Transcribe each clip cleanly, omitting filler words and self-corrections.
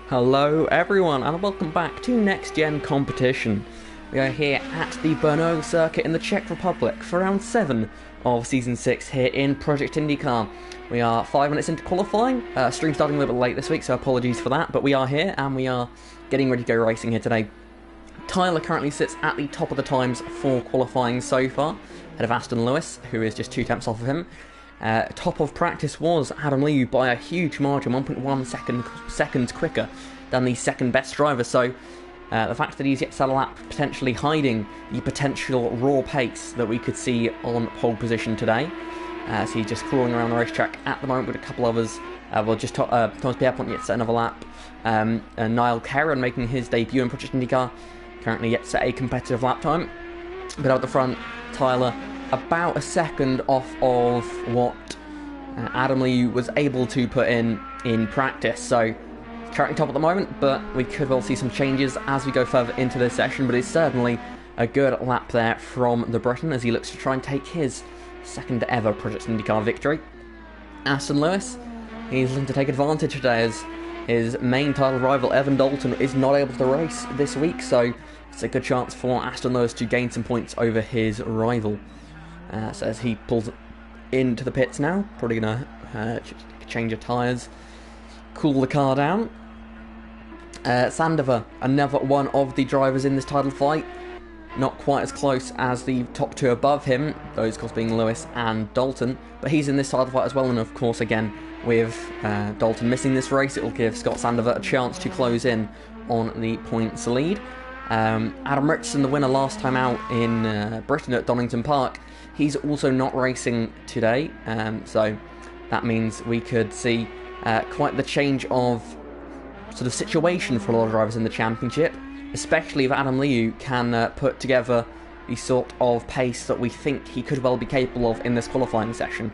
Hello everyone and welcome back to Next Gen Competition. We are here at the Brno circuit in the Czech Republic for round 7 of Season 6 here in Project IndyCar. We are 5 minutes into qualifying, stream starting a little bit late this week, so apologies for that, but we are here and we are getting ready to go racing here today. Tyler currently sits at the top of the times for qualifying so far, ahead of Aston Lewis, who is just 2 tenths off of him. Top of practice was Adam Liu by a huge margin, 1.1 seconds quicker than the second best driver, so the fact that he's yet to set a lap potentially hiding the potential raw pace that we could see on pole position today. So he's just crawling around the racetrack at the moment with a couple others. Thomas Pierpont yet to set another lap, and Niall Caron making his debut in Project IndyCar, currently yet to set a competitive lap time. But out the front, Tyler about a second off of what Adam Liu was able to put in practice, so currently top at the moment, but we could well see some changes as we go further into this session, but it's certainly a good lap there from the Briton as he looks to try and take his second ever Project IndyCar victory. Aston Lewis, he's looking to take advantage today as his main title rival Evan Dalton is not able to race this week, so it's a good chance for Aston Lewis to gain some points over his rival. So as he pulls into the pits now, probably going to change of tyres, cool the car down. Sandover, another one of the drivers in this title fight, not quite as close as the top two above him, those of course being Lewis and Dalton, but he's in this title fight as well, and of course again with Dalton missing this race, it will give Scott Sandover a chance to close in on the points lead. Adam Richardson, the winner last time out in Britain at Donington Park, he's also not racing today, so that means we could see quite the change of sort of situation for a lot of drivers in the championship, especially if Adam Liu can put together the sort of pace that we think he could well be capable of in this qualifying session.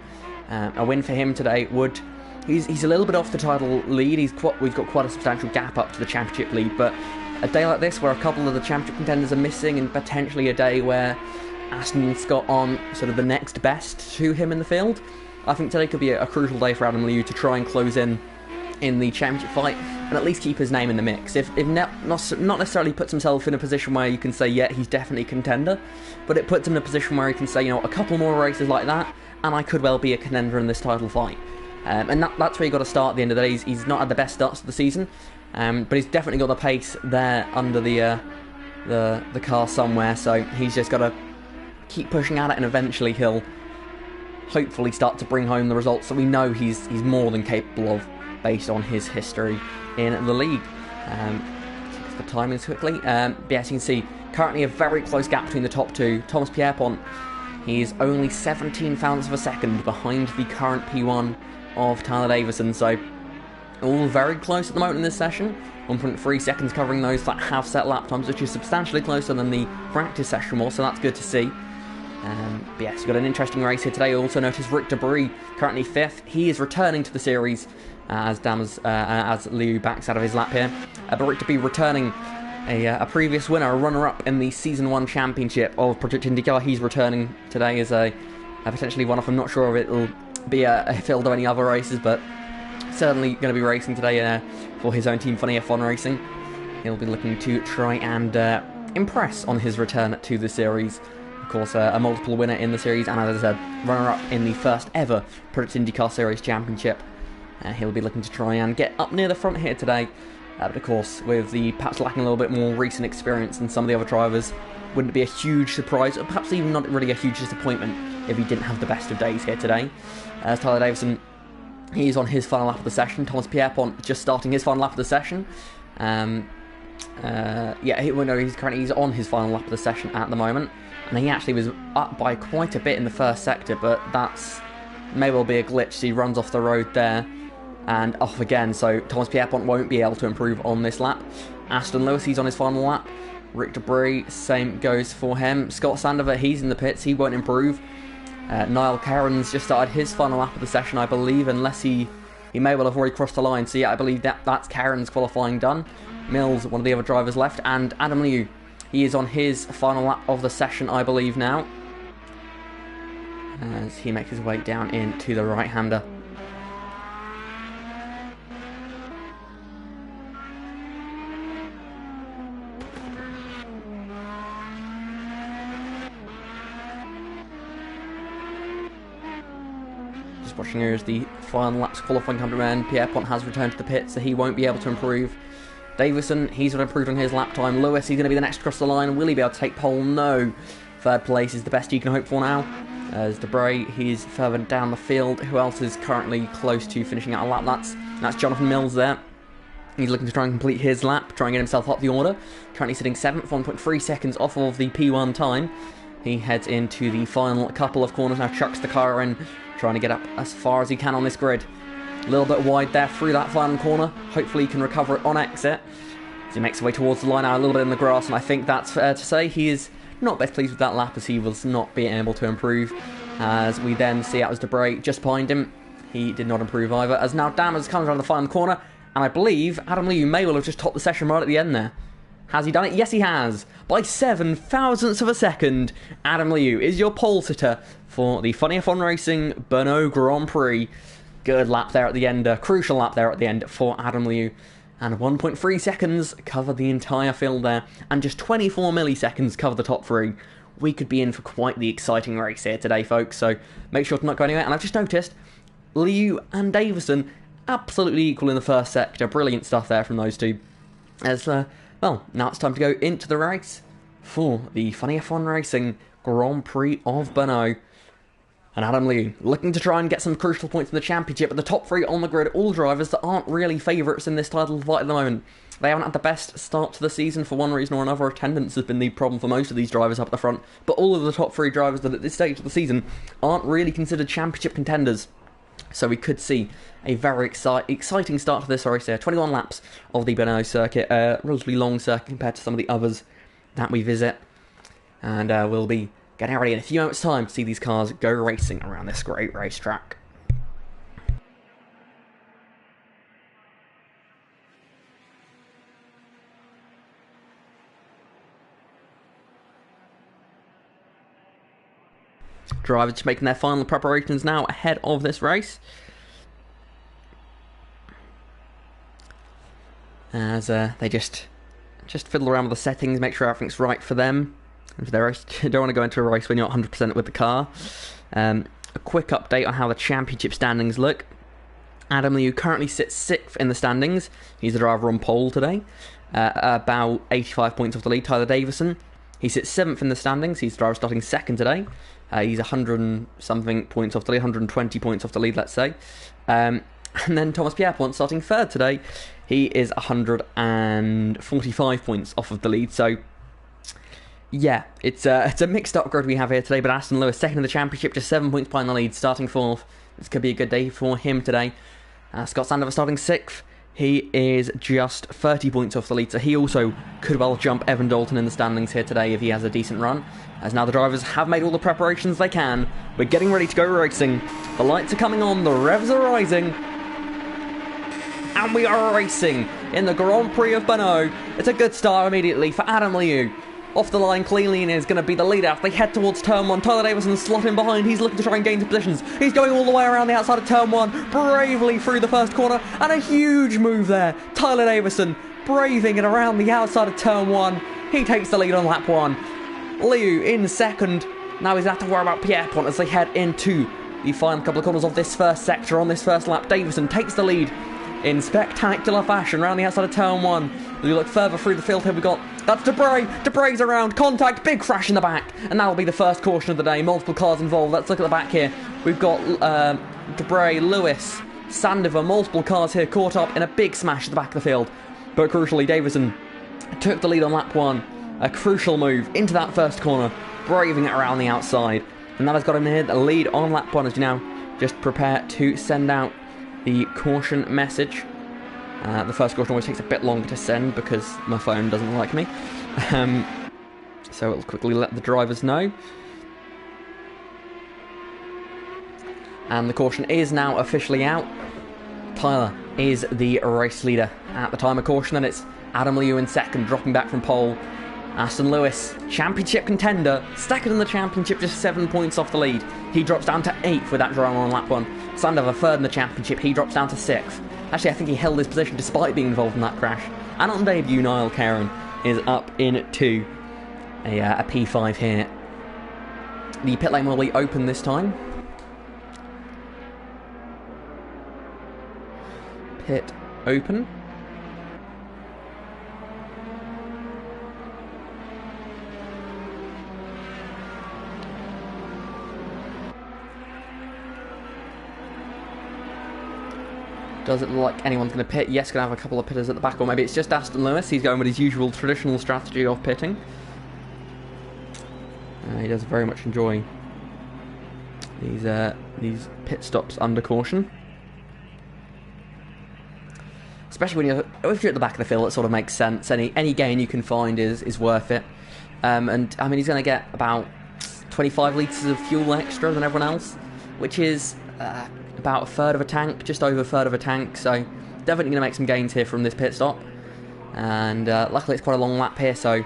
A win for him today would... He's a little bit off the title lead, we've got quite a substantial gap up to the championship lead, but a day like this where a couple of the championship contenders are missing, and potentially a day where Aston and Scott on sort of the next best to him in the field, I think today could be a crucial day for Adam Liu to try and close in the championship fight and at least keep his name in the mix. If not necessarily puts himself in a position where you can say, yeah, he's definitely a contender, but it puts him in a position where he can say, you know, a couple more races like that, and I could well be a contender in this title fight. And that's where you got to start at the end of the day. He's not had the best starts of the season, but he's definitely got the pace there under the car somewhere, so he's just got to keep pushing at it, and eventually he'll hopefully start to bring home the results that we know he's more than capable of based on his history in the league. The timings quickly. But yes, you can see currently a very close gap between the top two. Thomas Pierpont, he's only 17 thousandths of a second behind the current P1 of Tyler Davison, so all very close at the moment in this session. 1.3 seconds covering those that have set lap times, which is substantially closer than the practice session was, so that's good to see. But yes, we've got an interesting race here today. Also notice Rick Debris, currently 5th. He is returning to the series as Liu backs out of his lap here. But Rick Debris returning a previous winner, a runner-up in the Season 1 Championship of Project IndyCar. He's returning today as a potentially one-off. I'm not sure if it'll be a field of any other races, but certainly going to be racing today for his own team, FunnyF1 Racing. He'll be looking to try and impress on his return to the series. Of course, a multiple winner in the series, and as I said, runner-up in the first ever Project IndyCar Series Championship. He'll be looking to try and get up near the front here today, but of course, with the perhaps lacking a little bit more recent experience than some of the other drivers, wouldn't it be a huge surprise, or perhaps even not really a huge disappointment, if he didn't have the best of days here today. As Tyler Davison, he's on his final lap of the session. Thomas Pierpont just starting his final lap of the session. He's on his final lap of the session at the moment, and he actually was up by quite a bit in the first sector, but that's may well be a glitch. So he runs off the road there and off again, so Thomas Pierpont won't be able to improve on this lap. Aston Lewis, he's on his final lap. Rick Debris, same goes for him. Scott Sandover, he's in the pits, he won't improve. Niall Caron's just started his final lap of the session, I believe, unless he may well have already crossed the line. So yeah, I believe that's Caron's qualifying done. Mills, one of the other drivers left, and Adam Liu, he is on his final lap of the session, I believe now, as he makes his way down into the right-hander. watching here as the final laps qualifying come to an end. Pierre Pont has returned to the pit, so he won't be able to improve. Davison, he's going to improve on his lap time. Lewis, he's going to be the next across the line. Will he be able to take pole? No. Third place is the best you can hope for now. As Debray, he's further down the field. Who else is currently close to finishing out a lap? That's Jonathan Mills there. He's looking to try and complete his lap, try and get himself up the order. Currently sitting 7th, 1.3 seconds off of the P1 time. He heads into the final couple of corners now, chucks the car in, trying to get up as far as he can on this grid. A little bit wide there through that final corner. Hopefully he can recover it on exit. As he makes his way towards the line now, a little bit in the grass, and I think that's fair to say he is not best pleased with that lap as he was not being able to improve. As we then see out as Debray just behind him. He did not improve either. As now Dammers comes around the final corner, and I believe Adam Liu may well have just topped the session right at the end there. Has he done it? Yes, he has. By 7 thousandths of a second, Adam Liu is your pole sitter for the FunnyF1 Racing Brno Grand Prix. Good lap there at the end, a crucial lap there at the end for Adam Liu. And 1.3 seconds covered the entire field there, and just 24 milliseconds covered the top three. We could be in for quite the exciting race here today, folks, so make sure to not go anywhere. And I've just noticed, Liu and Davison absolutely equal in the first sector. Brilliant stuff there from those two. As, well, now it's time to go into the race for the FunnyF1 Racing Grand Prix of Brno. And Adam Liu looking to try and get some crucial points in the championship, but the top three on the grid, all drivers that aren't really favourites in this title fight at the moment. They haven't had the best start to the season for one reason or another. Attendance has been the problem for most of these drivers up at the front, but all of the top three drivers that at this stage of the season aren't really considered championship contenders. So we could see a very exciting start to this race here. 21 laps of the Brno circuit, a relatively long circuit compared to some of the others that we visit. And we'll be getting ready in a few moments' time to see these cars go racing around this great racetrack. Drivers just making their final preparations now ahead of this race. As they just fiddle around with the settings, make sure everything's right for them. And for their race, you don't want to go into a race when you're not 100% with the car. A quick update on how the championship standings look. Adam Liu currently sits 6th in the standings. He's the driver on pole today. About 85 points off the lead. Tyler Davison, he sits 7th in the standings. He's the driver starting 2nd today. He's 100 and something points off the lead, 120 points off the lead, let's say. And then Thomas Pierpont starting 3rd today. He is 145 points off of the lead. So, yeah, it's a mixed up grid we have here today. But Aston Lewis, 2nd in the championship, just 7 points behind the lead, starting 4th. This could be a good day for him today. Scott Sandover starting 6th. He is just 30 points off the lead, so he also could well jump Evan Dalton in the standings here today if he has a decent run. As now the drivers have made all the preparations they can. We're getting ready to go racing. The lights are coming on, the revs are rising. And we are racing in the Grand Prix of Brno. It's a good start immediately for Adam Liu. Off the line cleanly and is going to be the leader. They head towards turn 1. Tyler Davison slotting behind. He's looking to try and gain positions. He's going all the way around the outside of turn 1. Bravely through the first corner. And a huge move there. Tyler Davison braving it around the outside of turn 1. He takes the lead on lap 1. Liu in 2nd. Now he's going to have to worry about Pierre Pont as they head into the final couple of corners of this first sector on this first lap. Davison takes the lead in spectacular fashion around the outside of turn 1. As we look further through the field here, we've got, that's Debray. Debray's around, contact, big crash in the back. And that'll be the first caution of the day. Multiple cars involved. Let's look at the back here. We've got Debray, Lewis, Sandover, multiple cars here caught up in a big smash at the back of the field. But crucially, Davison took the lead on lap 1. A crucial move into that first corner, braving it around the outside. And that has got him here, the lead on lap 1 as you now just prepare to send out the caution message. The first caution always takes a bit longer to send because my phone doesn't like me. So it'll quickly let the drivers know. And the caution is now officially out. Tyler is the race leader at the time of caution, and it's Adam Liu in 2nd, dropping back from pole. Aston Lewis, championship contender, 2nd in the championship, just 7 points off the lead. He drops down to 8th with that drama on lap 1. Sandover 3rd in the championship, he drops down to 6th. Actually, I think he held his position despite being involved in that crash. And on debut, Niall Caron is up into a P5 here. The pit lane will be open this time. pit open. Does it look like anyone's going to pit? Yes, going to have a couple of pitters at the back, or maybe it's just Aston Lewis. He's going with his usual traditional strategy of pitting. He does very much enjoy these pit stops under caution. Especially when if you're at the back of the field, it sort of makes sense. Any gain you can find is worth it. And I mean, he's going to get about 25 litres of fuel extra than everyone else, which is about a third of a tank, just over a third of a tank. So definitely going to make some gains here from this pit stop. And luckily it's quite a long lap here, so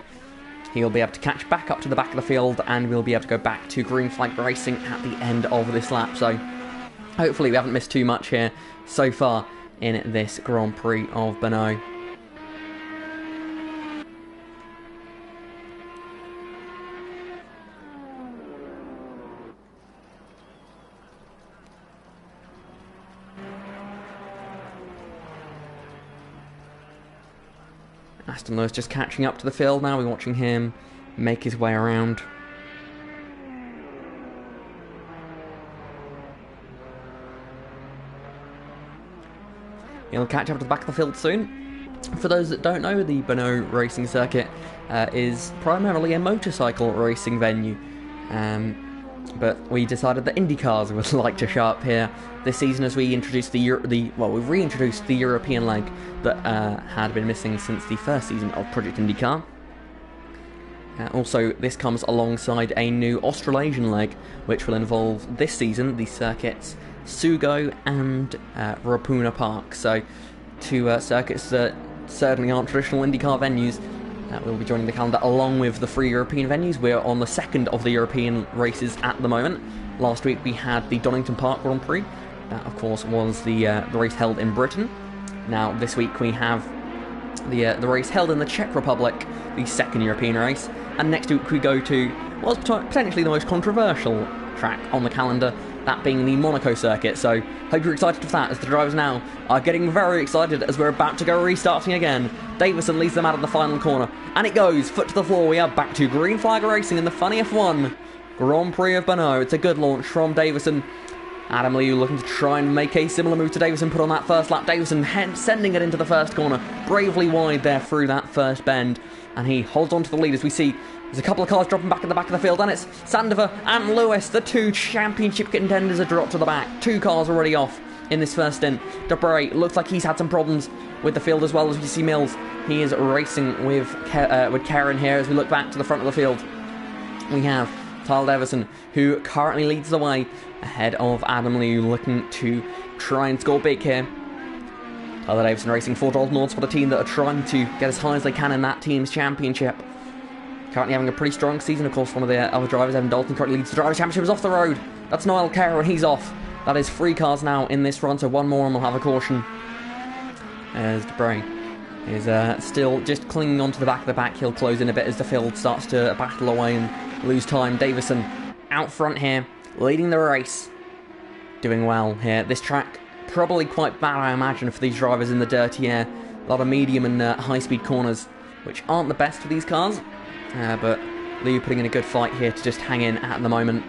he'll be able to catch back up to the back of the field, and we'll be able to go back to green flag racing at the end of this lap. So hopefully we haven't missed too much here so far in this Grand Prix of Brno. Aston Lewis just catching up to the field now. We're watching him make his way around. He'll catch up to the back of the field soon. For those that don't know, the Brno racing circuit is primarily a motorcycle racing venue. But we decided that IndyCars would like to show up here this season as we introduced we've reintroduced the European leg that had been missing since the first season of Project IndyCar. Also, this comes alongside a new Australasian leg, which will involve this season the circuits Sugo and Rapuna Park. So, two circuits that certainly aren't traditional IndyCar venues. We'll be joining the calendar along with the 3 European venues. We're on the second of the European races at the moment. Last week we had the Donington Park Grand Prix. That, of course, was the race held in Britain. Now, this week we have the race held in the Czech Republic, the second European race. And next week we go to what's potentially the most controversial track on the calendar, that being the Monaco circuit. So, hope you're excited for that, as the drivers now are getting very excited as we're about to go restarting again. Davison leads them out of the final corner, and it goes, foot to the floor. We are back to green flag racing in the FunnyF1 Grand Prix of Brno. It's a good launch from Davison. Adam Liu looking to try and make a similar move to Davison, put on that first lap. Davison sending it into the first corner, bravely wide there through that first bend, and he holds on to the lead as we see there's a couple of cars dropping back at the back of the field, and it's Sandover and Lewis, the 2 championship contenders, are dropped to the back. 2 cars already off in this first stint. Debray looks like he's had some problems with the field as well, as we see Mills. He is racing with Karen here as we look back to the front of the field. We have Tyler Davison, who currently leads the way ahead of Adam Liu, looking to try and score big here. Tyler Davison racing for Dalton Autosport, a team that are trying to get as high as they can in that team's championship. Currently having a pretty strong season, of course. One of the other drivers, Evan Dalton, currently leads the Drivers' Championship, is off the road. That's Niall Carroll, and he's off. That is 3 cars now in this run, so 1 more and we'll have a caution. As Debray is still just clinging onto the back of the pack. He'll close in a bit as the field starts to battle away and lose time. Davison out front here, leading the race. Doing well here. This track, probably quite bad, I imagine, for these drivers in the dirty air. A lot of medium and high-speed corners, which aren't the best for these cars. But Liu putting in a good fight here to just hang in at the moment.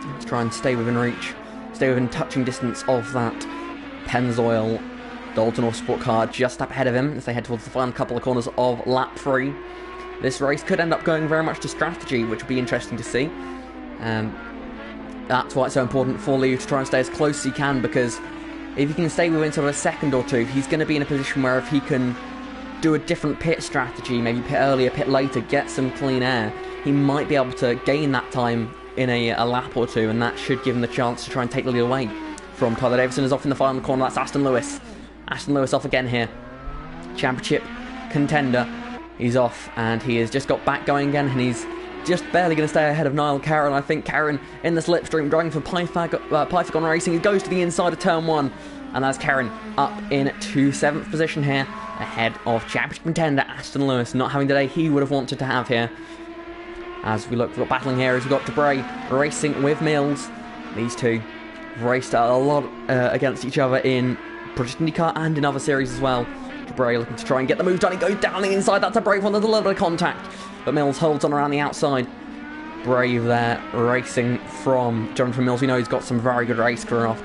Let's try and stay within reach, stay within touching distance of that Pennzoil Dalton Autosport car just up ahead of him as they head towards the final couple of corners of lap 3. This race could end up going very much to strategy, which would be interesting to see. That's why it's so important for Liu to try and stay as close as he can, because if he can stay within sort of a second or 2, he's going to be in a position where if he can do a different pit strategy, maybe pit earlier, pit later, get some clean air, he might be able to gain that time in a lap or 2, and that should give him the chance to try and take the lead away from Tyler Davison. Is off in the final corner. That's Aston Lewis. Aston Lewis off again here. Championship contender. He's off, and he has just got back going again, and he's just barely going to stay ahead of Niall Carroll. I think Karen in the slipstream, driving for Pythagon Racing. He goes to the inside of turn 1, and that's Karen up into 7th position here, ahead of championship contender Aston Lewis. Not having the day he would have wanted to have here. As we look for battling here, as we've got Debray racing with Mills. These two have raced a lot against each other in Project IndyCar and in other series as well. Debray looking to try and get the move done. He goes down the inside. That's a brave one. There's a little bit of contact, but Mills holds on around the outside. Brave there, racing from Jonathan Mills. We know he's got some very good race career off.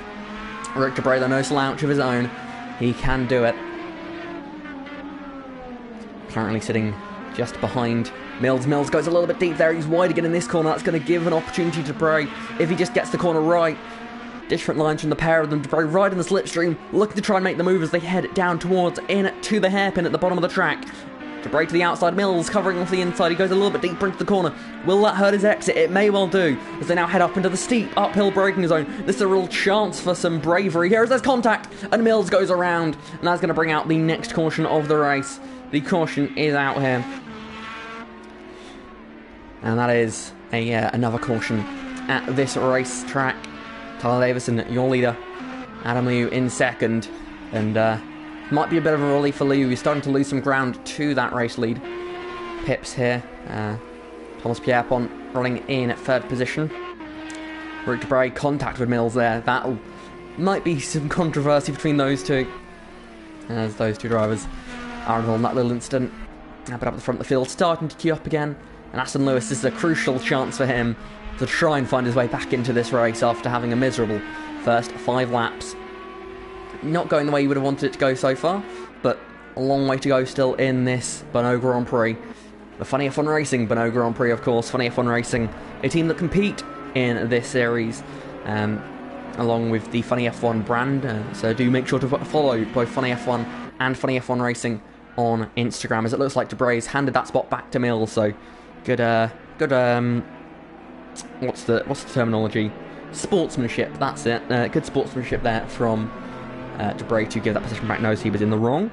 Rick Debray, though, no slouch of his own. He can do it. Currently sitting just behind Mills. Mills goes a little bit deep there. He's wide again in this corner. That's going to give an opportunity to Debray if he just gets the corner right. Different lines from the pair of them. Debray right in the slipstream, looking to try and make the move as they head down towards in to the hairpin at the bottom of the track. Debray to the outside. Mills covering off the inside. He goes a little bit deeper into the corner. Will that hurt his exit? It may well do, as they now head up into the steep uphill braking zone. This is a real chance for some bravery here as there's contact, and Mills goes around, and that's going to bring out the next caution of the race. The caution is out here, and that is another caution at this racetrack. Tyler Davison, your leader. Adam Liu in second, and might be a bit of a relief for Liu. He's starting to lose some ground to that race lead. Pips here. Thomas Pierpont running in at third position. Rick Debray, contact with Mills there. That might be some controversy between those two, as those two drivers are involved in that little incident. But up the front of the field, starting to queue up again. And Aston Lewis, this is a crucial chance for him to try and find his way back into this race after having a miserable first 5 laps. Not going the way you would have wanted it to go so far, but a long way to go still in this Brno Grand Prix. The FunnyF1 Racing Brno Grand Prix, of course. FunnyF1 Racing, a team that compete in this series, along with the FunnyF1 brand. So do make sure to follow both FunnyF1 and FunnyF1 Racing on Instagram, as it looks like Debray's handed that spot back to Mills. So good, what's the terminology? Sportsmanship. That's it. Good sportsmanship there from Debray to give that position back. Knows he was in the wrong.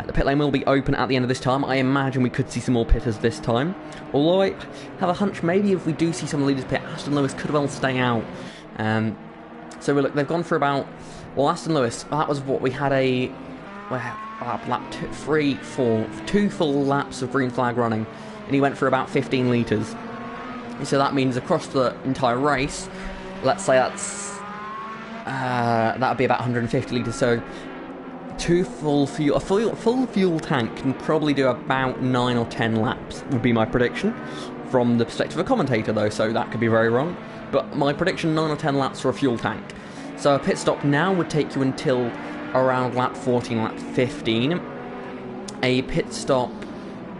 The pit lane will be open at the end of this time. I imagine we could see some more pitters this time. Although I have a hunch maybe if we do see some leaders pit, Aston Lewis could well stay out. So look, they've gone for about... Well, Aston Lewis, that was what we had lap 2 full laps of green flag running, and he went for about 15 litres. So that means across the entire race, let's say that would be about 150 litres. So a full fuel tank can probably do about 9 or 10 laps, would be my prediction. From the perspective of a commentator though, so that could be very wrong. But my prediction, 9 or 10 laps for a fuel tank. So a pit stop now would take you until around lap 14, lap 15. A pit stop,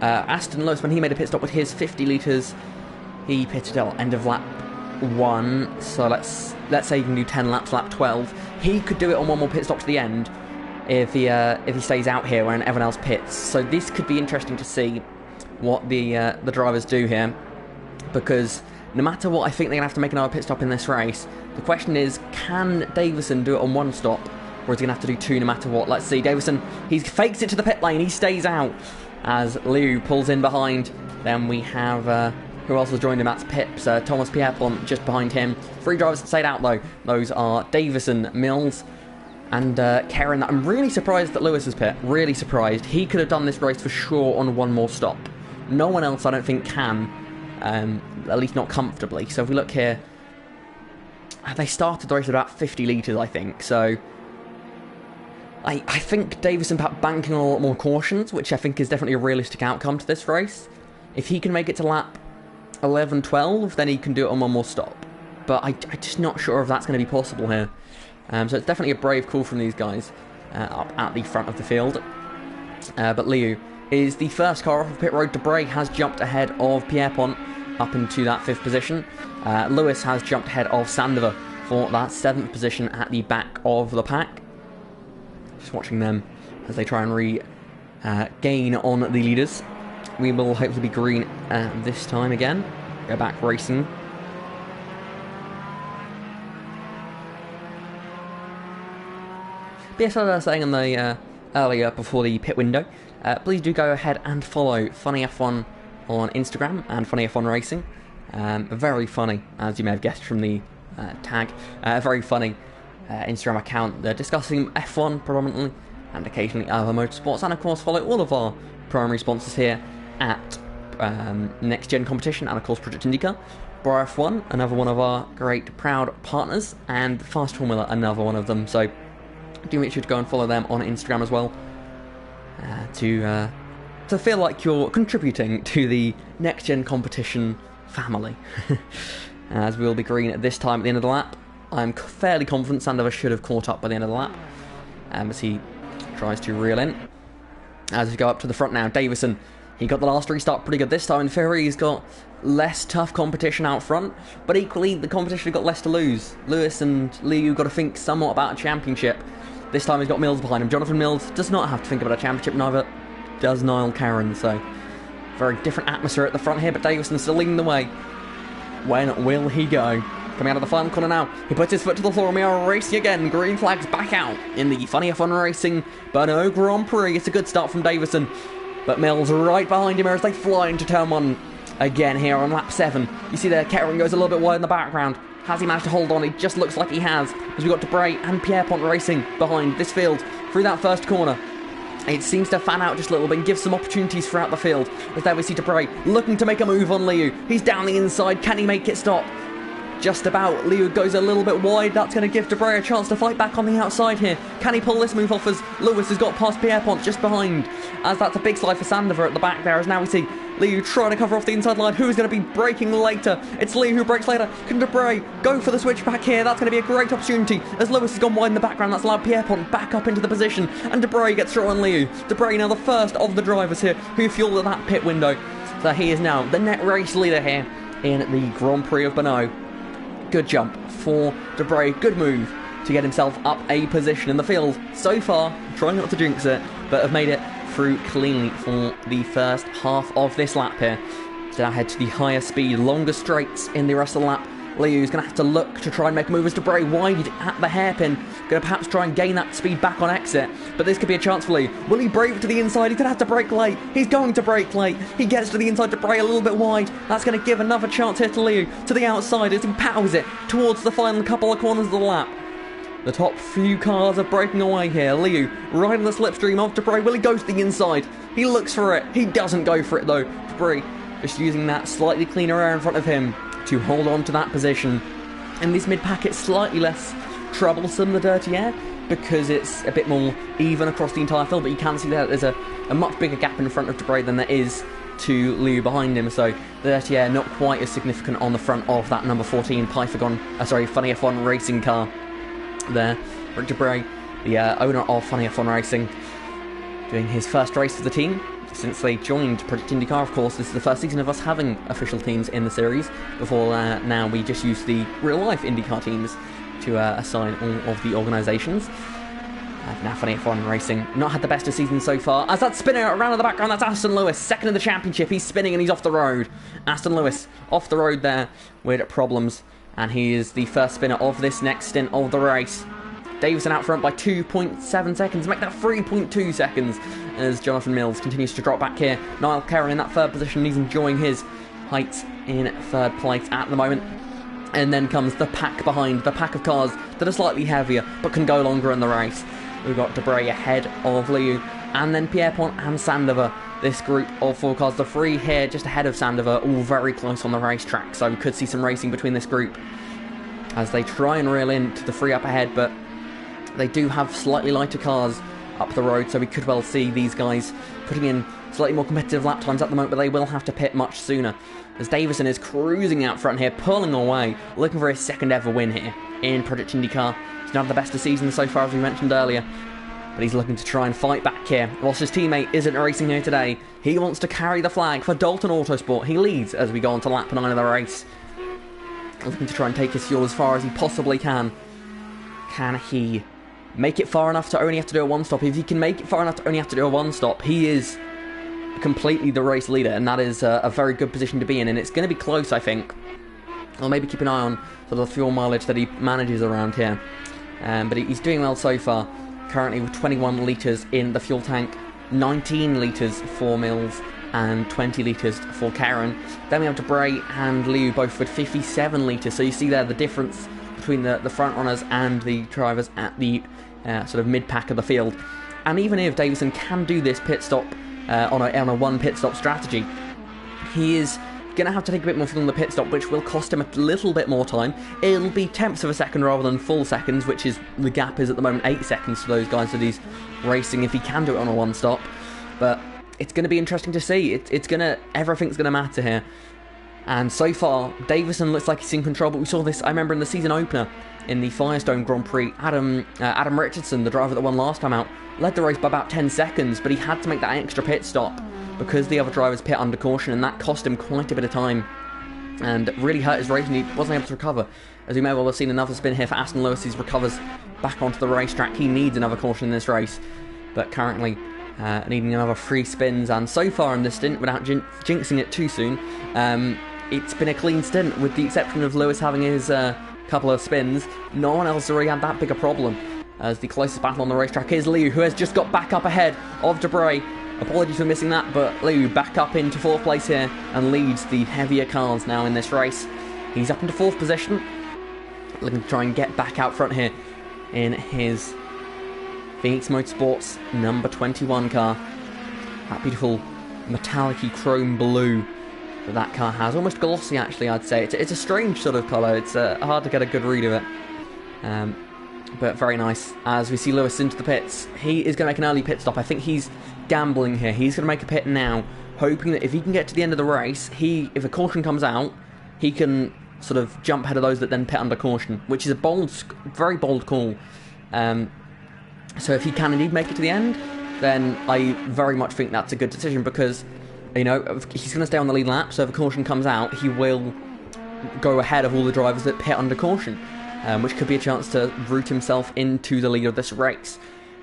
Aston Lewis, when he made a pit stop with his 50 litres, he pitted at end of lap 1, so let's say you can do 10 laps, lap 12. He could do it on one more pit stop to the end if he stays out here when everyone else pits. So this could be interesting to see what the drivers do here, because no matter what, I think they're going to have to make another pit stop in this race. The question is, can Davison do it on one stop, or is he going to have to do 2 no matter what? Let's see, Davison, he fakes it to the pit lane, he stays out as Liu pulls in behind. Then we have... who else has joined him? That's Pips. Thomas Pierpont just behind him. 3 drivers that stayed out though. Those are Davison, Mills, and Karen. I'm really surprised that Lewis is pit. Really surprised. He could have done this race for sure on one more stop. No one else, I don't think, can. At least not comfortably. So if we look here, they started the race at about 50 litres, I think. So I think Davison perhaps banking on a lot more cautions, which I think is definitely a realistic outcome to this race. If he can make it to lap 11, 12, then he can do it on one more stop. But I'm just not sure if that's going to be possible here. So it's definitely a brave call from these guys up at the front of the field. But Liu is the first car off of pit road. Debray has jumped ahead of Pierpont up into that 5th position. Lewis has jumped ahead of Sandover for that 7th position at the back of the pack. Just watching them as they try and regain on the leaders. We will hopefully be green this time again. Go back racing. But yes, as I was saying in the earlier before the pit window, please do go ahead and follow FunnyF1 on Instagram and FunnyF1 Racing. Very funny, as you may have guessed from the tag. Very funny Instagram account. They're discussing F1 predominantly, and occasionally other motorsports. And of course, follow all of our primary sponsors here at Next Gen Competition, and of course Project IndyCar, Brno F1, another one of our great proud partners, and Fast Formula, another one of them. So Do make sure to go and follow them on Instagram as well, to feel like you're contributing to the next gen competition family. As we will be green at this time at the end of the lap. I'm fairly confident Sandover should have caught up by the end of the lap, as he tries to reel in. As we go up to the front now, Davison, he got the last restart pretty good this time. In theory, he's got less tough competition out front, but equally the competition got less to lose. Lewis and Liu got to think somewhat about a championship. This time he's got Mills behind him. Jonathan Mills does not have to think about a championship, neither does Niall Karen, so very different atmosphere at the front here, but Davison still leading the way. When will he go? Coming out of the final corner now, he puts his foot to the floor and we are racing again. Green flags back out in the FunnyF1 Racing Brno Grand Prix. It's a good start from Davison, but Mills right behind him as they fly into turn 1 again here on lap 7. You see there, Karen goes a little bit wide in the background. Has he managed to hold on? It just looks like he has, as we've got Debray and Pierpont racing behind this field through that first corner. It seems to fan out just a little bit and give some opportunities throughout the field. As there we see Debray looking to make a move on Liu. He's down the inside. Can he make it stop? Just about. Liu goes a little bit wide. That's going to give Debray a chance to fight back on the outside here. Can he pull this move off as Lewis has got past Pierpont just behind? As that's a big slide for Sandover at the back there. As now we see Liu trying to cover off the inside line. Who's going to be braking later? It's Liu who breaks later. Can Debray go for the switch back here? That's going to be a great opportunity. As Lewis has gone wide in the background, that's allowed Pierpont back up into the position. And Debray gets through on Liu. Debray now the first of the drivers here who fuel at that pit window. So he is now the net race leader here in the Grand Prix of Brno. Good jump for Debray, good move to get himself up a position in the field. So far, trying not to jinx it, but have made it through cleanly for the first half of this lap here. So now head to the higher speed, longer straights in the rest of the lap. Liu's going to have to look to try and make a move as Debray wide at the hairpin. Going to perhaps try and gain that speed back on exit, but this could be a chance for Liu. Will he brake to the inside? He's going to have to brake late. He's going to brake late. He gets to the inside, Debray a little bit wide. That's going to give another chance here to Liu, to the outside as he powers it towards the final couple of corners of the lap. The top few cars are breaking away here. Liu right in the slipstream of Debray. Will he go to the inside? He looks for it. He doesn't go for it though. Debray just using that slightly cleaner air in front of him to hold on to that position. In this mid-pack, it's slightly less troublesome, the dirty air, because it's a bit more even across the entire field, but you can see that there's a much bigger gap in front of Debray than there is to Liu behind him, so the dirty air not quite as significant on the front of that number 14 FunnyF1 racing car there. Rick Debray, the owner of FunnyF1 Racing, doing his first race for the team since they joined Project IndyCar. Of course, this is the first season of us having official teams in the series. Before now we just use the real-life IndyCar teams to assign all of the organisations. Now FunnyF1 Racing not had the best of season so far. As that spinner around in the background, that's Aston Lewis, second in the championship. He's spinning and he's off the road. Aston Lewis off the road there with problems, and he is the first spinner of this next stint of the race. Davison out front by 2.7 seconds, make that 3.2 seconds as Jonathan Mills continues to drop back here. Niall Karen in that third position, he's enjoying his heights in third place at the moment. And then comes the pack behind, the pack of cars that are slightly heavier but can go longer in the race. We've got Debray ahead of Liu, and then Pierpont and Sandover. This group of four cars, the three here just ahead of Sandover, all very close on the racetrack, so we could see some racing between this group as they try and reel in to the three up ahead, but they do have slightly lighter cars up the road, so we could well see these guys putting in slightly more competitive lap times at the moment, but they will have to pit much sooner. As Davison is cruising out front here, pulling away, looking for his second ever win here in Project IndyCar. He's not the best of season so far, as we mentioned earlier, but he's looking to try and fight back here. Whilst his teammate isn't racing here today, he wants to carry the flag for Dalton Autosport. He leads as we go on to lap 9 of the race, looking to try and take his fuel as far as he possibly can. Can he make it far enough to only have to do a one-stop? If he can make it far enough to only have to do a one-stop, he is completely the race leader, and that is a very good position to be in, and it's going to be close, I think. I'll maybe keep an eye on sort of the fuel mileage that he manages around here, but he's doing well so far, currently with 21 litres in the fuel tank, 19 litres for Mills, and 20 litres for Karen. Then we have Debray and Liu both with 57 litres, so you see there the difference between the front runners and the drivers at the sort of mid-pack of the field. And even if Davison can do this pit stop on a one pit stop strategy, he is Going to have to take a bit more fuel on the pit stop, which will cost him a little bit more time. It'll be tenths of a second rather than full seconds, which is, the gap is at the moment 8 seconds to those guys that he's racing if he can do it on a one stop. But it's going to be interesting to see. Everything's going to matter here. And so far, Davison looks like he's in control, but we saw this, I remember in the season opener, in the Firestone Grand Prix, Adam Richardson, the driver that won last time out, led the race by about 10 seconds, but he had to make that extra pit stop because the other drivers pit under caution, and that cost him quite a bit of time and really hurt his race, and he wasn't able to recover. As we may well have seen, another spin here for Aston Lewis. He recovers back onto the racetrack. He needs another caution in this race, but currently needing another 3 spins, and so far in this stint, without jinxing it too soon, it's been a clean stint, with the exception of Lewis having his couple of spins. No one else already had that big a problem, as the closest battle on the racetrack is Liu, who has just got back up ahead of Debray. Apologies for missing that, but Liu back up into 4th place here and leads the heavier cars now in this race. He's up into 4th position, looking to try and get back out front here in his Phoenix Motorsports number 21 car. That beautiful metallic-y chrome blue that car has. Almost glossy, actually, I'd say. It's a strange sort of colour. It's hard to get a good read of it. But very nice. As we see Lewis into the pits, he is going to make an early pit stop. I think he's gambling here. He's going to make a pit now, hoping that if he can get to the end of the race, if a caution comes out, he can sort of jump ahead of those that then pit under caution, which is a very bold call. So if he can indeed make it to the end, then I very much think that's a good decision, because, you know, he's going to stay on the lead lap, so if a caution comes out, he will go ahead of all the drivers that pit under caution, which could be a chance to root himself into the lead of this race.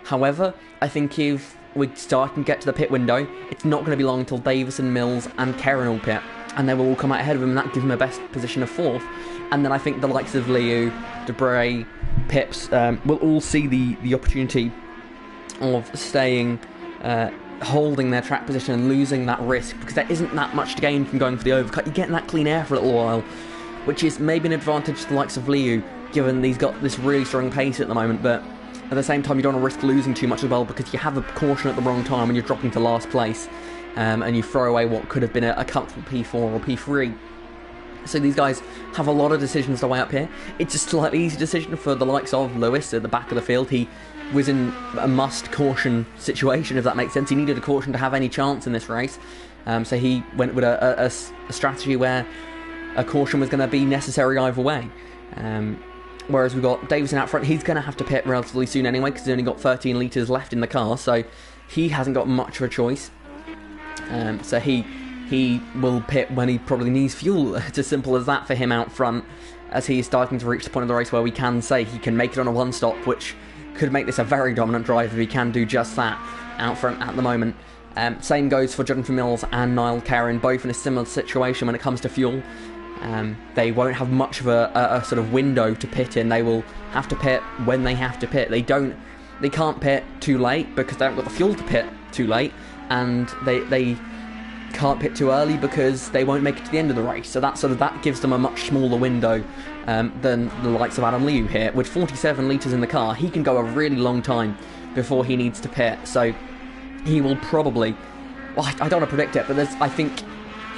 However, I think if we start and get to the pit window, it's not going to be long until Davison, Mills and Kerrin all pit, and they will all come out ahead of him, and that gives him a best position of 4th. And then I think the likes of Liu, Debray, Pips will all see the opportunity of staying, holding their track position and losing that risk, because there isn't that much to gain from going for the overcut. You're getting that clean air for a little while, which is maybe an advantage to the likes of Liu, given he's got this really strong pace at the moment, but at the same time you don't want to risk losing too much as well, because you have a caution at the wrong time and you're dropping to last place, and you throw away what could have been a comfortable P4 or P3. So these guys have a lot of decisions to weigh up here. It's a slightly easy decision for the likes of Lewis at the back of the field. He was in a must caution situation, if that makes sense. He needed a caution to have any chance in this race, so he went with a strategy where a caution was going to be necessary either way. Whereas we've got Davison out front. He's going to have to pit relatively soon anyway, because he's only got 13 litres left in the car, so he hasn't got much of a choice. So he will pit when he probably needs fuel. It's as simple as that for him out front, as he is starting to reach the point of the race where we can say he can make it on a one stop, which could make this a very dominant drive if he can do just that out front at the moment. Same goes for Jonathan Mills and Niall Kerrin, both in a similar situation when it comes to fuel. They won't have much of a sort of window to pit in. They will have to pit when they have to pit. They can't pit too late because they haven't got the fuel to pit too late, and they can't pit too early because they won't make it to the end of the race. So that gives them a much smaller window than the likes of Adam Liu here. With 47 litres in the car, he can go a really long time before he needs to pit. So he will probably, well, I don't want to predict it, but I think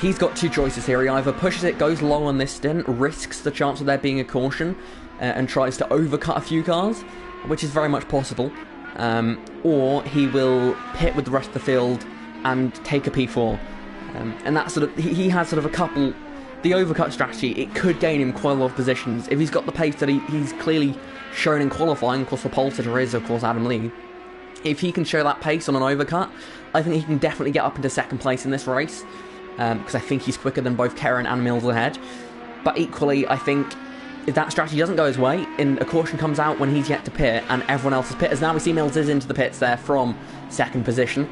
he's got two choices here. He either pushes it, goes long on this stint, risks the chance of there being a caution, and tries to overcut a few cars, which is very much possible, or he will pit with the rest of the field and take a P4. And that's sort of, he has sort of a couple, the overcut strategy, it could gain him quite a lot of positions. If he's got the pace that he's clearly shown in qualifying, of course the pole sitter is, of course, Adam Liu. If he can show that pace on an overcut, I think he can definitely get up into second place in this race, because I think he's quicker than both Kerrin and Mills ahead. But equally, I think if that strategy doesn't go his way, and a caution comes out when he's yet to pit, and everyone else is pit, as now we see Mills is into the pits there from second position,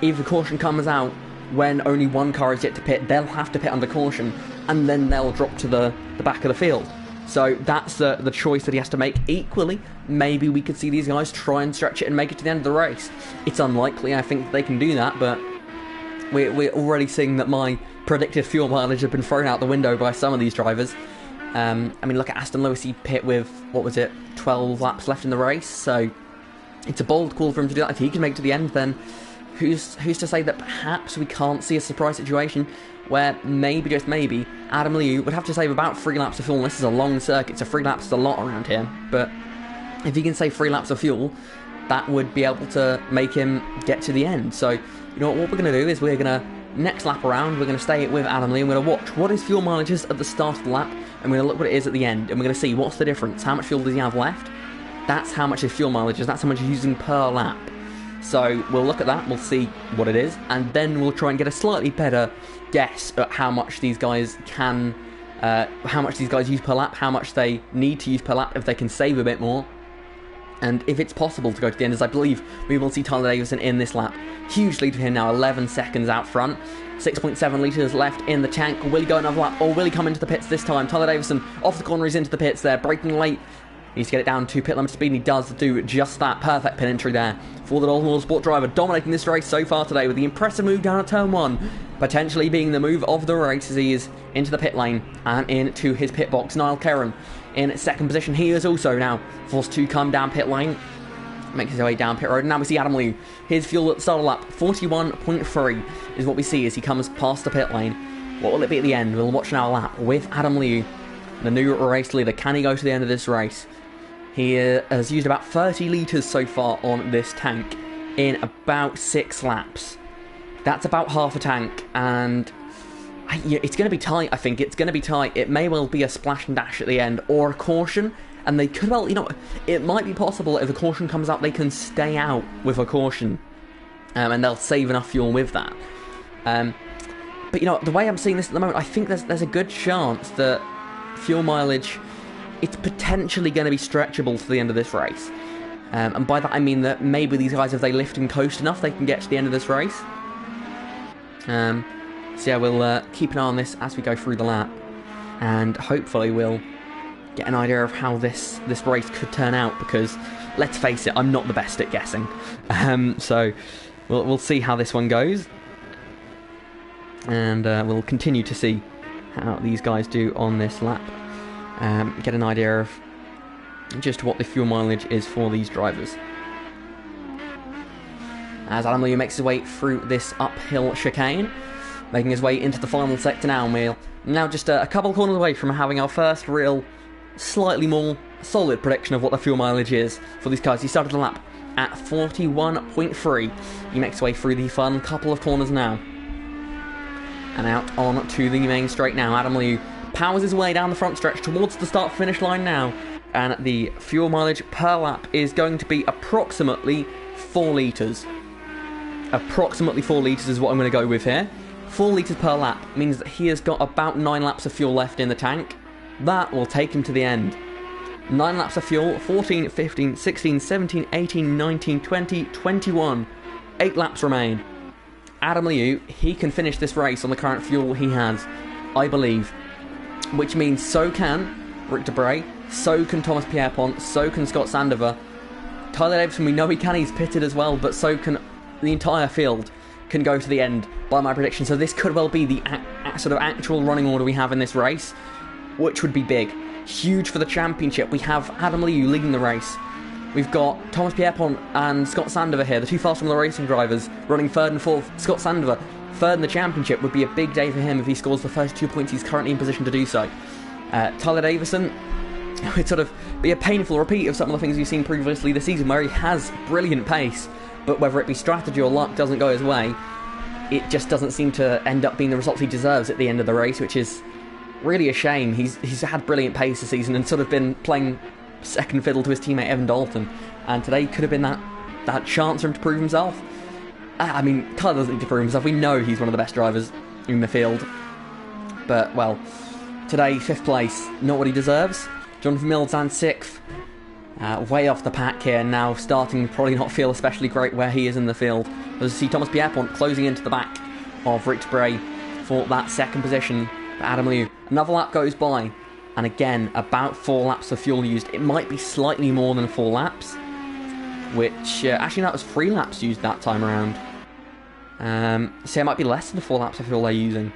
if a caution comes out when only one car is yet to pit, they'll have to pit under caution, and then they'll drop to the back of the field. So that's the choice that he has to make. Equally, maybe we could see these guys try and stretch it and make it to the end of the race. It's unlikely, I think they can do that, but we're already seeing that my predicted fuel mileage has been thrown out the window by some of these drivers. I mean, look at Aston Lewis, he pit with, 12 laps left in the race, so it's a bold call for him to do that. If he can make it to the end, then who's to say that perhaps we can't see a surprise situation where maybe, just maybe, Adam Liu would have to save about 3 laps of fuel. This is a long circuit, so 3 laps is a lot around here, but if he can save 3 laps of fuel, that would be able to make him get to the end. So, you know what we're going to do is we're going to, next lap around, we're going to stay with Adam Lee, and we're going to watch what his fuel mileage is at the start of the lap, and we're going to look what it is at the end, and we're going to see what's the difference, how much fuel does he have left. That's how much his fuel mileage is, that's how much he's using per lap. So we'll look at that, we'll see what it is, and then we'll try and get a slightly better guess at how much these guys can, how much these guys use per lap, how much they need to use per lap, if they can save a bit more. And if it's possible to go to the end, as I believe we will see Tyler Davison in this lap. Huge lead for him now, 11 seconds out front. 6.7 litres left in the tank. Will he go another lap, or will he come into the pits this time? Tyler Davison off the corner, he's into the pits there, braking late. Needs to get it down to pit limit speed, and he does do just that. Perfect pit entry there for the Dalton Autosport driver, dominating this race so far today with the impressive move down at turn 1, potentially being the move of the race as he is into the pit lane and into his pit box. Niall Kerrin in second position. He is also now forced to come down pit lane, makes his way down pit road. And now we see Adam Liu. His fuel at the start of the lap, 41.3 is what we see as he comes past the pit lane. What will it be at the end? We'll watch now a lap with Adam Liu, the new race leader. Can he go to the end of this race? He has used about 30 litres so far on this tank in about 6 laps. That's about half a tank, and it's going to be tight, I think. It's going to be tight. It may well be a splash and dash at the end, or a caution, and they could well, you know, it might be possible if a caution comes out, they can stay out with a caution, and they'll save enough fuel with that. But, you know, the way I'm seeing this at the moment, I think there's a good chance that fuel mileage, it's potentially going to be stretchable to the end of this race. And by that I mean that maybe these guys, if they lift and coast enough, they can get to the end of this race. So yeah, we'll keep an eye on this as we go through the lap, and hopefully we'll get an idea of how this race could turn out, because let's face it, I'm not the best at guessing. So we'll see how this one goes, and we'll continue to see how these guys do on this lap. Get an idea of just what the fuel mileage is for these drivers. As Adam Liu makes his way through this uphill chicane, making his way into the final sector now, and we're now just a couple of corners away from having our first real, slightly more solid prediction of what the fuel mileage is for these guys. He started the lap at 41.3. He makes his way through the final couple of corners now, and out on to the main straight now. Adam Liu powers his way down the front stretch towards the start-finish line now, and the fuel mileage per lap is going to be approximately 4 litres. Approximately 4 litres is what I'm going to go with here. 4 litres per lap means that he has got about 9 laps of fuel left in the tank. That will take him to the end. 9 laps of fuel, 14, 15, 16, 17, 18, 19, 20, 21. 8 laps remain. Adam Liu, he can finish this race on the current fuel he has, I believe. Which means so can Rick Debray, so can Thomas Pierpont, so can Scott Sandover. Tyler Davison, we know he can, he's pitted as well, but so can the entire field can go to the end by my prediction. So this could well be the sort of actual running order we have in this race, which would be big. Huge for the championship. We have Adam Liu leading the race. We've got Thomas Pierpont and Scott Sandover here, the two fast Formula Racing drivers, running 3rd and 4th. Scott Sandover, 3rd in the championship, would be a big day for him if he scores the first 2 points. He's currently in position to do so. Tyler Davison, it would sort of be a painful repeat of some of the things we've seen previously this season, where he has brilliant pace, but whether it be strategy or luck doesn't go his way, it just doesn't seem to end up being the results he deserves at the end of the race, which is really a shame. He's had brilliant pace this season and sort of been playing second fiddle to his teammate Evan Dalton, and today could have been that chance for him to prove himself. I mean, Tyler doesn't need to prove himself. We know he's one of the best drivers in the field, but, well, today, 5th place, not what he deserves. Jonathan Mills and 6th. Way off the pack here now, starting to probably not feel especially great where he is in the field. As you see Thomas Pierpont closing into the back of Rick Debray for that 2nd position for Adam Liu. Another lap goes by, and again, about 4 laps of fuel used. It might be slightly more than 4 laps, which, actually that was 3 laps used that time around. So it might be less than 4 laps of fuel they're using.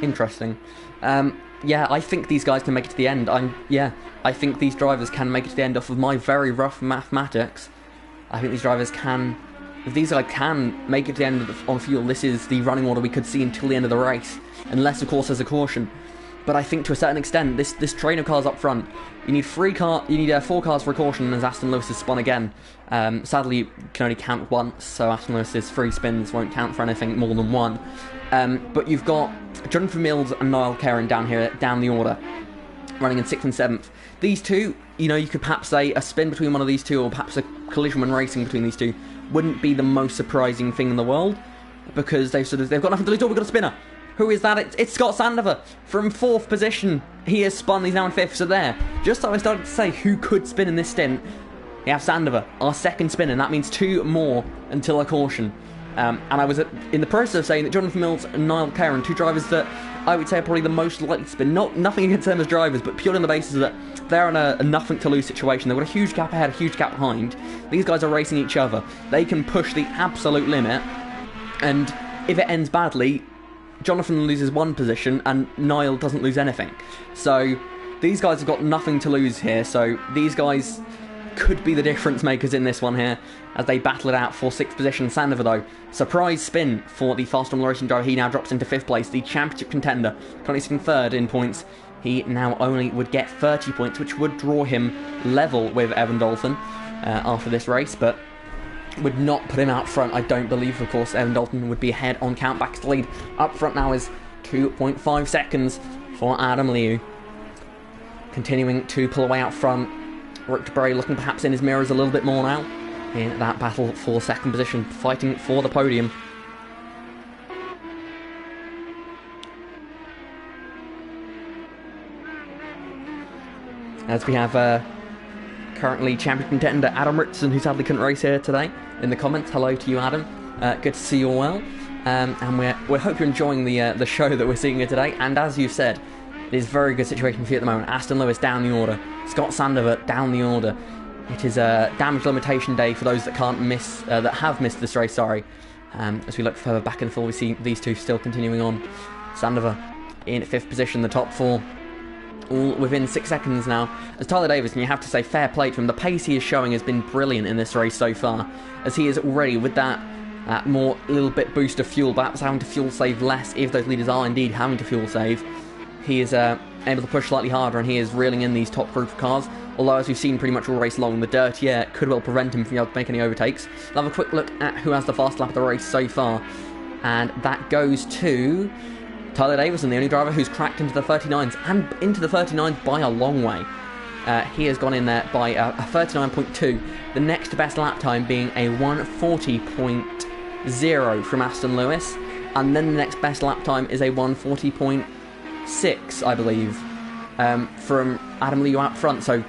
Interesting. Yeah, I think these guys can make it to the end. I think these drivers can make it to the end off of my very rough mathematics. I think these drivers can, if these guys can make it to the end on fuel, this is the running order we could see until the end of the race, unless of course there's a caution. But I think to a certain extent, this train of cars up front, you need 4 cars for a caution, as Aston Lewis has spun again. Sadly, you can only count once, so Aston Lewis's 3 spins won't count for anything more than 1. But you've got Jonathan Mills and Niall Kerrin down here, down the order, running in 6th and 7th. These two, you could perhaps say a spin between one of these two, or perhaps a collision when racing between these two, wouldn't be the most surprising thing in the world, because they've got nothing to lose. Oh, we've got a spinner. Who is that? It's Scott Sandover from 4th position. He has spun, he's now in 5th, so there. Just like I started to say who could spin in this stint, we have Sandover, our 2nd spin, and that means 2 more until a caution. And I was in the process of saying that Jonathan Mills and Niall Kerrin, 2 drivers that I would say are probably the most likely to spin. Nothing against them as drivers, but purely on the basis that they're in a nothing to lose situation. They've got a huge gap ahead, a huge gap behind. These guys are racing each other. They can push the absolute limit, and if it ends badly, Jonathan loses 1 position and Niall doesn't lose anything. So these guys have got nothing to lose here, so these guys could be the difference makers in this one here as they battle it out for 6th position. Sandover though, surprise spin for the Fast Formula Racing driver. He now drops into 5th place, the championship contender, currently sitting 3rd in points. He now only would get 30 points, which would draw him level with Evan Dalton after this race, but would not put him out front. I don't believe, of course, Evan Dalton would be ahead on countbacks. The lead up front now is 2.5 seconds for Adam Liu. Continuing to pull away out front, Rick Debray looking perhaps in his mirrors a little bit more now in that battle for 2nd position, fighting for the podium. As we have currently champion contender Adam Richardson, who sadly couldn't race here today, in the comments. Hello to you, Adam. Good to see you all well. And we hope you're enjoying the show that we're seeing here today. And as you've said, it is a very good situation for you at the moment. Aston Lewis down the order, Scott Sandover down the order. It is a damage limitation day for those that have missed this race. As we look further back in the field, we see these two still continuing on. Sandover in 5th position, the top 4. All within 6 seconds now. As Tyler Davison, you have to say fair play to him. The pace he is showing has been brilliant in this race so far, as he is already with that more little bit boost of fuel, perhaps having to fuel save less if those leaders are indeed having to fuel save. He is able to push slightly harder, and he is reeling in these top group of cars. Although, as we've seen pretty much all race long, the dirty air could well prevent him from being able to make any overtakes. We'll have a quick look at who has the fast lap of the race so far, and that goes to Tyler Davison, the only driver who's cracked into the 39s, and into the 39s by a long way. He has gone in there by a 39.2, the next best lap time being a 140.0 from Aston Lewis, and then the next best lap time is a 140.6, I believe, from Adam Liu out front. So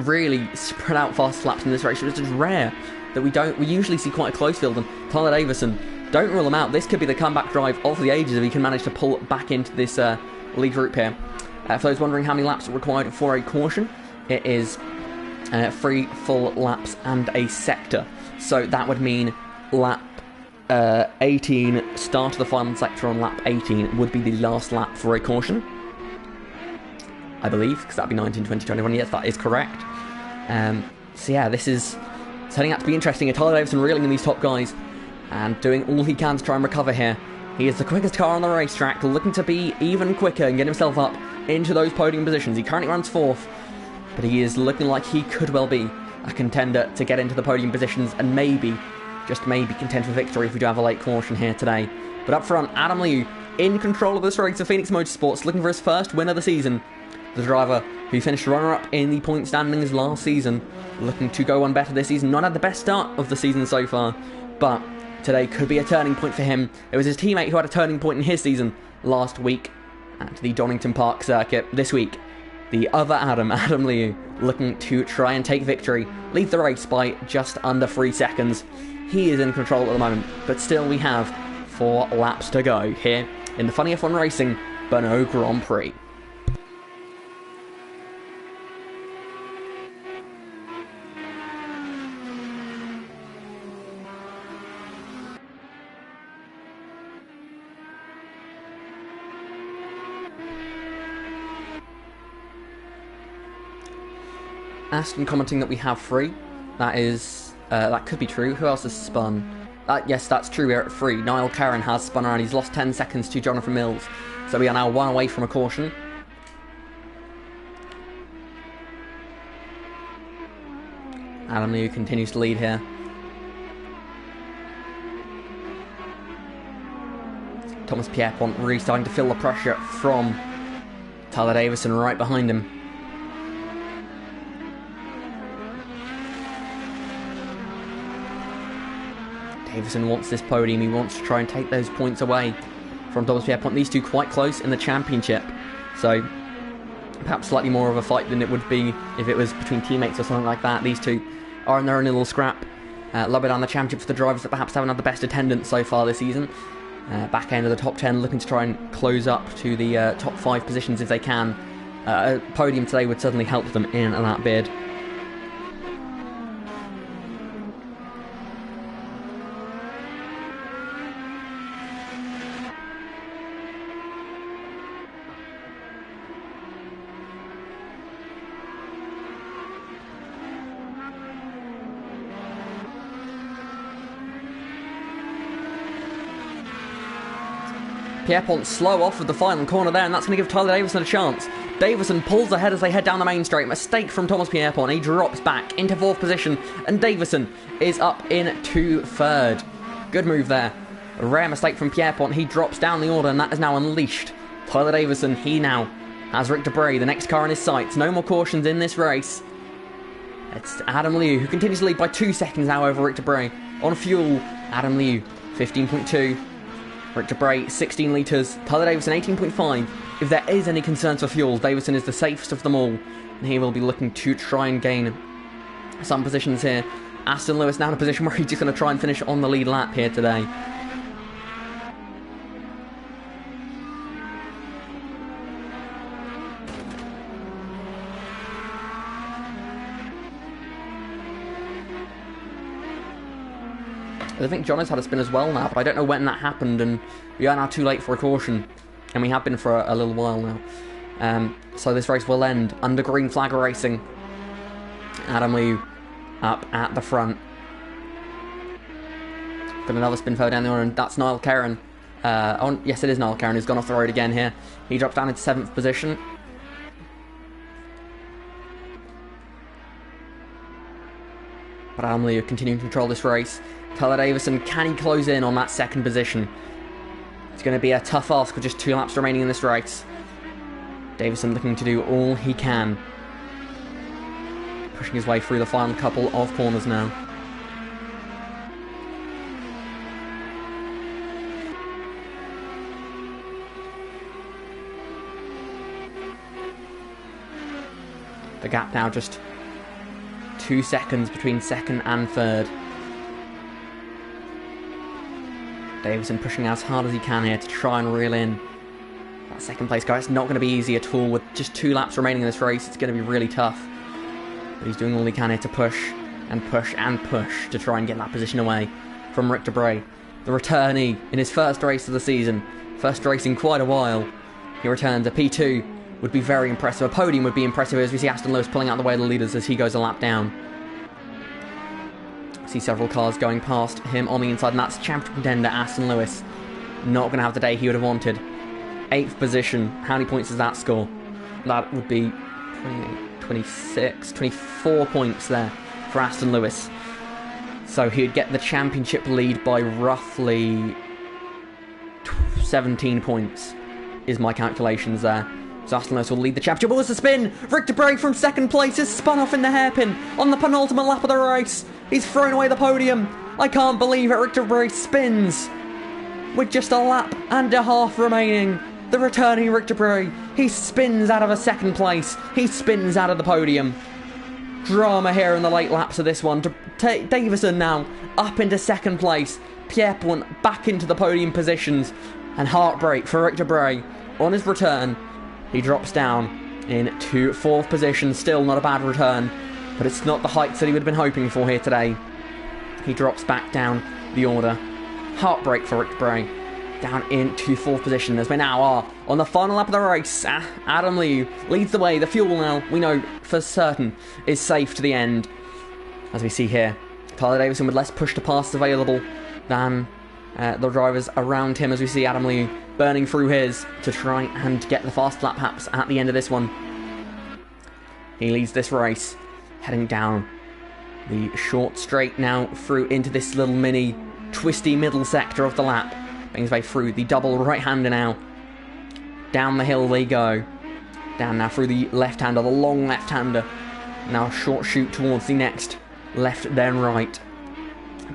really spread out fast laps in this race, which is rare that we usually see quite a close field, and Tyler Davison, don't rule him out. This could be the comeback drive of the ages if he can manage to pull back into this lead group here. For those wondering how many laps are required for a caution, it is 3 full laps and a sector. So that would mean lap 18, start of the final sector on lap 18 would be the last lap for a caution, I believe, because that'd be 19, 20, 21. Yes, that is correct. So yeah, this is turning out to be interesting. Tyler Davison reeling in these top guys and doing all he can to try and recover here. He is the quickest car on the racetrack, looking to be even quicker and get himself up into those podium positions. He currently runs 4th, but he is looking like he could well be a contender to get into the podium positions and maybe, just maybe, contend for victory if we do have a late caution here today. But up front, Adam Liu in control of this race for Phoenix Motorsports, looking for his first win of the season. The driver who finished runner-up in the point standings last season, looking to go one better this season. Not had the best start of the season so far, but today could be a turning point for him. It was his teammate who had a turning point in his season last week at the Donington Park circuit. This week, the other Adam Liu, looking to try and take victory, leads the race by just under 3 seconds. He is in control at the moment, but still we have 4 laps to go here in the FunnyF1 Racing Brno Grand Prix. Aston commenting that we have 3. That is That could be true. Who else has spun? Yes, that's true. We're at 3. Niall Karen has spun around. He's lost 10 seconds to Jonathan Mills. So we are now 1 away from a caution. Adam Liu continues to lead here. Thomas Pierpont really starting to feel the pressure from Tyler Davison right behind him. Davison wants this podium. He wants to try and take those points away from Thomas Pierpont. These two quite close in the championship. So perhaps slightly more of a fight than it would be if it was between teammates or something like that. These two are in their own little scrap. Lower down the championship for the drivers that perhaps haven't had the best attendance so far this season. Back end of the top 10, looking to try and close up to the top 5 positions if they can. A podium today would certainly help them in that bid. Pierpont slow off of the final corner there, and that's going to give Tyler Davison a chance. Davison pulls ahead as they head down the main straight. Mistake from Thomas Pierpont. He drops back into 4th position, and Davison is up into 3rd. Good move there. A rare mistake from Pierpont. He drops down the order, and that is now unleashed. Tyler Davison, he now has Rick Debray, the next car in his sights. No more cautions in this race. It's Adam Liu, who continues to lead by 2 seconds now over Rick Debray. On fuel, Adam Liu, 15.2. Rick Debray, 16 litres. Tyler Davison, 18.5. If there is any concerns for fuel, Davison is the safest of them all. And he will be looking to try and gain some positions here. Aston Lewis now in a position where he's just going to try and finish on the lead lap here today. I think John has had a spin as well now, but I don't know when that happened, and we are now too late for a caution, and we have been for a little while now. So this race will end under green flag racing. Adam Liu up at the front. Got another spin further down the order, and that's Niall Karen. Yes, it is Niall Karen who's gone off the road again here. He drops down into 7th position. But Adam Liu continuing to control this race. Tyler Davison, can he close in on that 2nd position? It's going to be a tough ask with just 2 laps remaining in this race. Davison looking to do all he can. Pushing his way through the final couple of corners now. The gap now just 2 seconds between 2nd and 3rd. Davison pushing as hard as he can here to try and reel in that 2nd place car. It's not going to be easy at all with just 2 laps remaining in this race. It's going to be really tough. But he's doing all he can here to push and push and push to try and get that position away from Rick Debray. The returnee in his first race of the season. First race in quite a while. He returns. A P2 would be very impressive. A podium would be impressive as we see Aston Lewis pulling out the way of the leaders as he goes a lap down. See several cars going past him on the inside, and that's championship contender Aston Lewis. Not going to have the day he would have wanted. 8th position. How many points does that score? That would be 28, 26, 24 points there for Aston Lewis. So he would get the championship lead by roughly 17 points, is my calculations there. So Aston Lewis will lead the championship. What was the spin? Rick Debray from 2nd place is spun off in the hairpin on the penultimate lap of the race. He's thrown away the podium. I can't believe it. Rick Debray spins with just a lap and a half remaining. The returning Rick Debray, he spins out of a 2nd place. He spins out of the podium. Drama here in the late laps of this one. Davison now up into 2nd place. Pierpont back into the podium positions. And heartbreak for Rick Debray on his return. He drops down into 4th position. Still not a bad return, but it's not the heights that he would have been hoping for here today. He drops back down the order. Heartbreak for Rick Debray. Down into 4th position as we now are on the final lap of the race. Adam Liu leads the way. The fuel now, we know for certain, is safe to the end. As we see here, Tyler Davison with less push to pass available than the drivers around him, as we see Adam Liu burning through his to try and get the fast lap perhaps at the end of this one. He leads this race, heading down the short straight now through into this little mini twisty middle sector of the lap, making his way through the double right-hander now. Down the hill they go. Down now through the left-hander, the long left-hander. Now a short shoot towards the next left then right.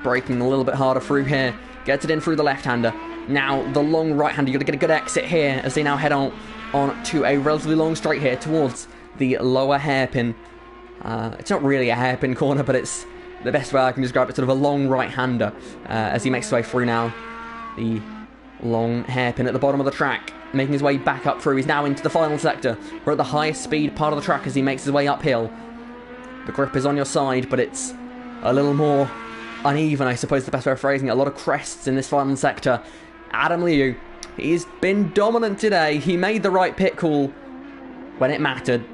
Braking a little bit harder through here. Gets it in through the left-hander. Now the long right-hander. You've got to get a good exit here as they now head on to a relatively long straight here towards the lower hairpin. It's not really a hairpin corner, but it's the best way I can describe it. Sort of a long right-hander as he makes his way through now. The long hairpin at the bottom of the track, making his way back up through. He's now into the final sector. We're at the highest speed part of the track as he makes his way uphill. The grip is on your side, but it's a little more uneven, I suppose, the best way of phrasing it. A lot of crests in this final sector. Adam Liu, he's been dominant today. He made the right pit call when it mattered.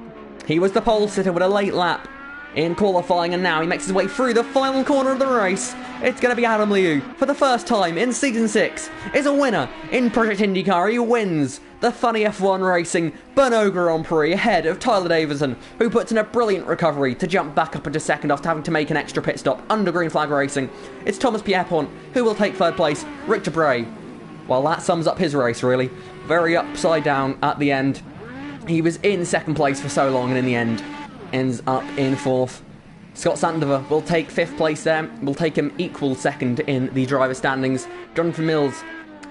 He was the pole sitter with a late lap in qualifying, and now he makes his way through the final corner of the race. It's going to be Adam Liu, for the first time in Season 6, is a winner in Project IndyCar. He wins the FunnyF1 Racing Brno Grand Prix ahead of Tyler Davison, who puts in a brilliant recovery to jump back up into second after having to make an extra pit stop under green flag racing. It's Thomas Pierpont who will take third place. Rick Debray, well, that sums up his race, really. Very upside down at the end. He was in second place for so long, and in the end ends up in fourth. Scott Sandover will take fifth place there. We'll take him equal second in the driver standings. Jonathan Mills,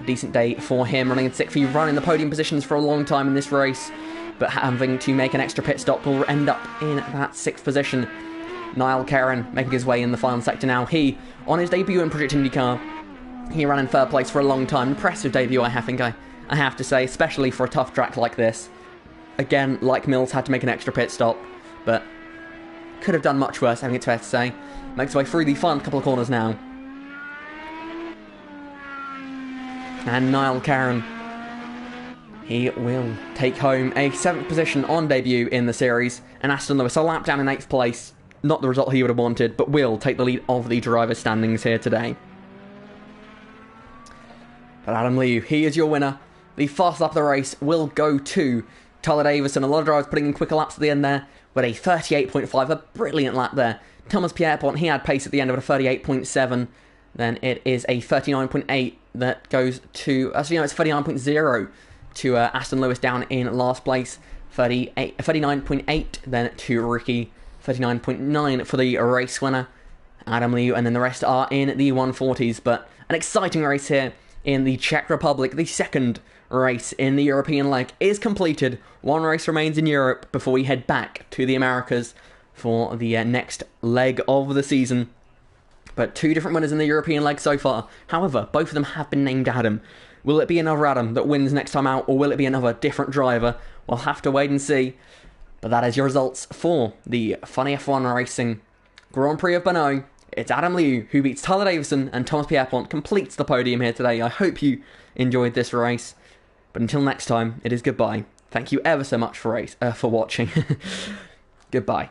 decent day for him, running in sixth. He's running the podium positions for a long time in this race, but having to make an extra pit stop will end up in that sixth position. Niall Karen making his way in the final sector now. He, on his debut in Project IndyCar, he ran in third place for a long time. Impressive debut, I have to say, especially for a tough track like this. Again, like Mills, had to make an extra pit stop, but could have done much worse, I think it's fair to say. Makes his way through the final couple of corners now. And Niall Karen, he will take home a 7th position on debut in the series. And Aston Lewis, a lap down in 8th place. Not the result he would have wanted, but will take the lead of the driver standings here today. But Adam Liu, he is your winner. The fast lap of the race will go to Tyler Davison. A lot of drivers putting in quicker laps at the end there, with a 38.5, a brilliant lap there. Thomas Pierpont, he had pace at the end of a 38.7. Then it is a 39.8 that goes to, actually no, it's 39.0 to Aston Lewis down in last place. 39.8 then to Ricky. 39.9 for the race winner, Adam Liu, and then the rest are in the 140s. But an exciting race here in the Czech Republic. The second race in the European leg is completed. One race remains in Europe before we head back to the Americas for the next leg of the season. But two different winners in the European leg so far. However, both of them have been named Adam. Will it be another Adam that wins next time out, or will it be another different driver? We'll have to wait and see. But that is your results for the FunnyF1 Racing Grand Prix of Brno. It's Adam Liu who beats Tyler Davison, and Thomas Pierpont completes the podium here today. I hope you enjoyed this race. But until next time, it is goodbye. Thank you ever so much for watching. Goodbye.